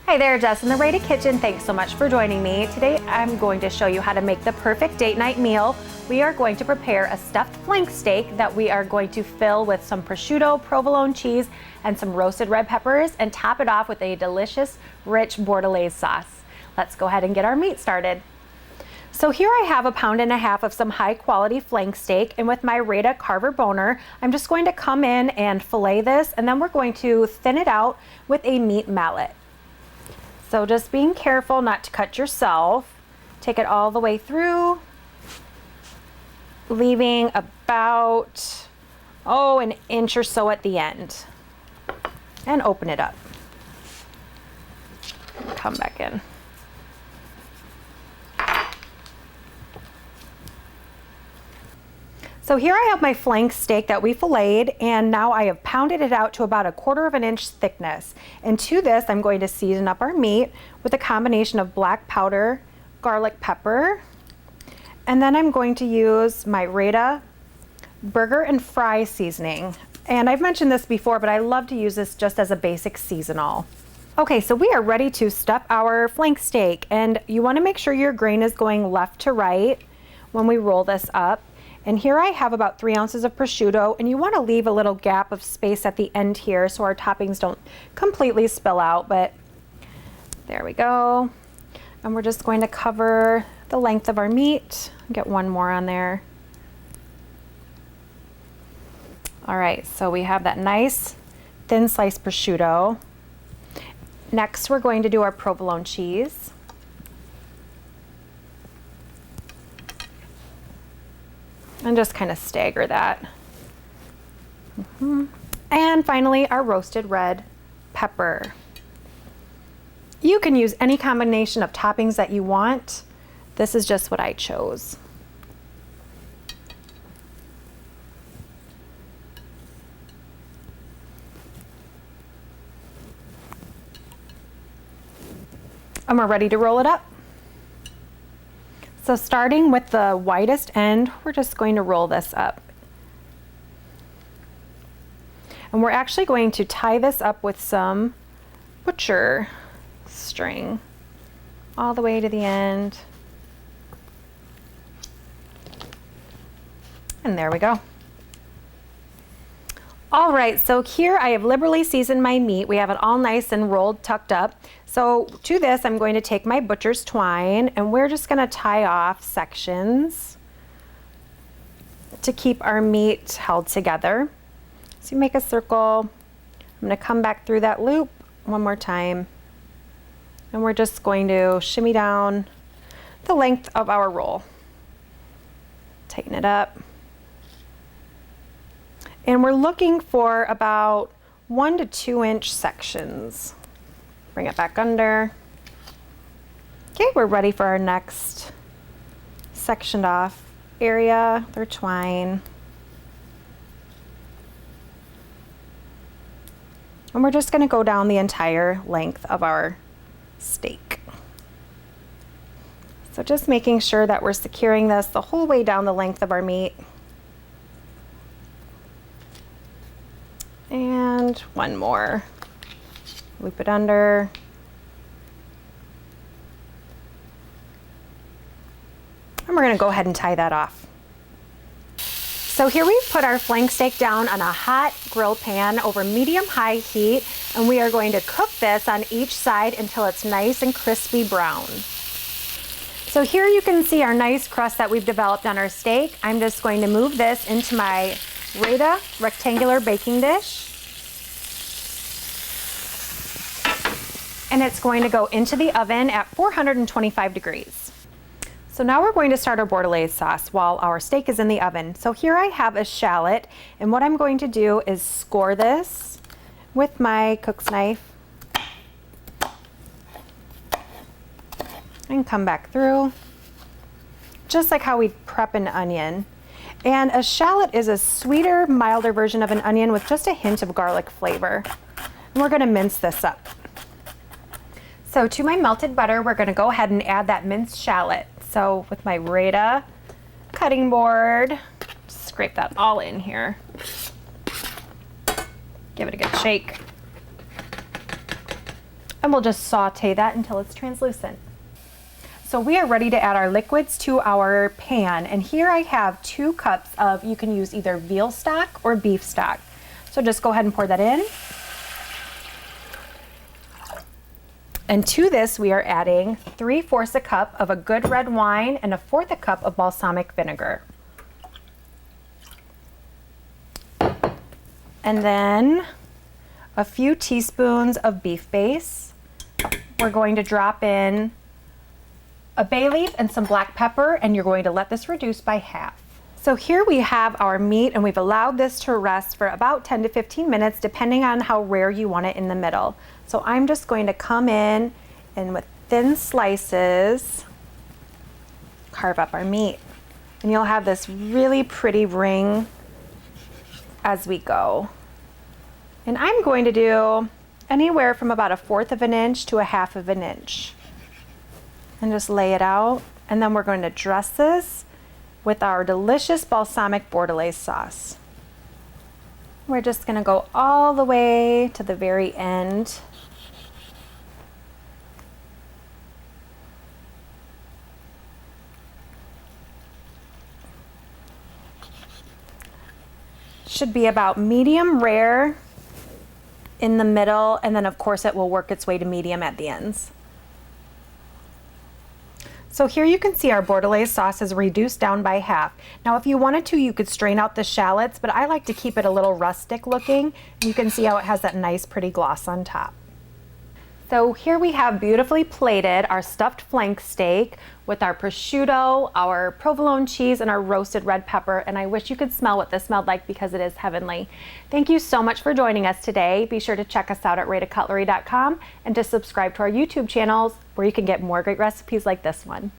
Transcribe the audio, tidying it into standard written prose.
Hi there, Jess in the Rada Kitchen. Thanks so much for joining me. Today I'm going to show you how to make the perfect date night meal. We are going to prepare a stuffed flank steak that we are going to fill with some prosciutto, provolone cheese, and some roasted red peppers, and top it off with a delicious, rich Bordelaise sauce. Let's go ahead and get our meat started. So here I have 1.5 pounds of some high quality flank steak, and with my Rada Carver boner, I'm just going to come in and fillet this, and then we're going to thin it out with a meat mallet. So just being careful not to cut yourself. Take it all the way through, leaving about, an inch or so at the end. And open it up. Come back in. So here I have my flank steak that we filleted, and now I have pounded it out to about 1/4 inch thickness. And to this, I'm going to season up our meat with a combination of black powder, garlic pepper, and then I'm going to use my Rada Burger Fry Seasoning. And I've mentioned this before, but I love to use this just as a basic seasonal. Okay, so we are ready to stuff our flank steak, and you want to make sure your grain is going left to right when we roll this up. And here I have about 3 ounces of prosciutto, and you want to leave a little gap of space at the end here so our toppings don't completely spill out, but there we go. And we're just going to cover the length of our meat. Get one more on there. All right, so we have that nice thin sliced prosciutto. Next, we're going to do our provolone cheese. And just kind of stagger that. And finally, our roasted red pepper. You can use any combination of toppings that you want. This is just what I chose. And we're ready to roll it up. So starting with the widest end, we're just going to roll this up. And we're actually going to tie this up with some butcher string all the way to the end. And there we go. All right, so here I have liberally seasoned my meat. We have it all nice and rolled, tucked up. So to this, I'm going to take my butcher's twine, and we're just gonna tie off sections to keep our meat held together. So you make a circle. I'm gonna come back through that loop one more time, and we're just going to shimmy down the length of our roll. Tighten it up. And we're looking for about 1 to 2 inch sections. Bring it back under. Okay, we're ready for our next sectioned off area with our twine. And we're just gonna go down the entire length of our steak. So just making sure that we're securing this the whole way down the length of our meat. And one more. Loop it under. And we're gonna go ahead and tie that off. So here we've put our flank steak down on a hot grill pan over medium-high heat, and we are going to cook this on each side until it's nice and crispy brown. So here you can see our nice crust that we've developed on our steak. I'm just going to move this into my Rada rectangular baking dish. And it's going to go into the oven at 425 degrees. So now we're going to start our Bordelaise sauce while our steak is in the oven. So here I have a shallot, and what I'm going to do is score this with my cook's knife and come back through, just like how we prep an onion. And a shallot is a sweeter, milder version of an onion with just a hint of garlic flavor. And we're gonna mince this up. So to my melted butter, we're gonna go ahead and add that minced shallot. So with my Rada cutting board, scrape that all in here. Give it a good shake. And we'll just saute that until it's translucent. So we are ready to add our liquids to our pan. And here I have 2 cups of, you can use either veal stock or beef stock. So just go ahead and pour that in. And to this, we are adding 3/4 a cup of a good red wine and 1/4 a cup of balsamic vinegar. And then a few teaspoons of beef base. We're going to drop in a bay leaf and some black pepper, and you're going to let this reduce by half. So here we have our meat, and we've allowed this to rest for about 10 to 15 minutes, depending on how rare you want it in the middle. So I'm just going to come in and with thin slices, carve up our meat. And you'll have this really pretty ring as we go. And I'm going to do anywhere from about 1/4 of an inch to 1/2 of an inch. And just lay it out. And then we're going to dress this with our delicious balsamic Bordelaise sauce. We're just going to go all the way to the very end. Should be about medium rare in the middle, and then of course it will work its way to medium at the ends. So here you can see our Bordelaise sauce is reduced down by half. Now if you wanted to, you could strain out the shallots, but I like to keep it a little rustic looking. You can see how it has that nice pretty gloss on top. So here we have beautifully plated our stuffed flank steak with our prosciutto, our provolone cheese, and our roasted red pepper. And I wish you could smell what this smelled like because it is heavenly. Thank you so much for joining us today. Be sure to check us out at radacutlery.com and to subscribe to our YouTube channels where you can get more great recipes like this one.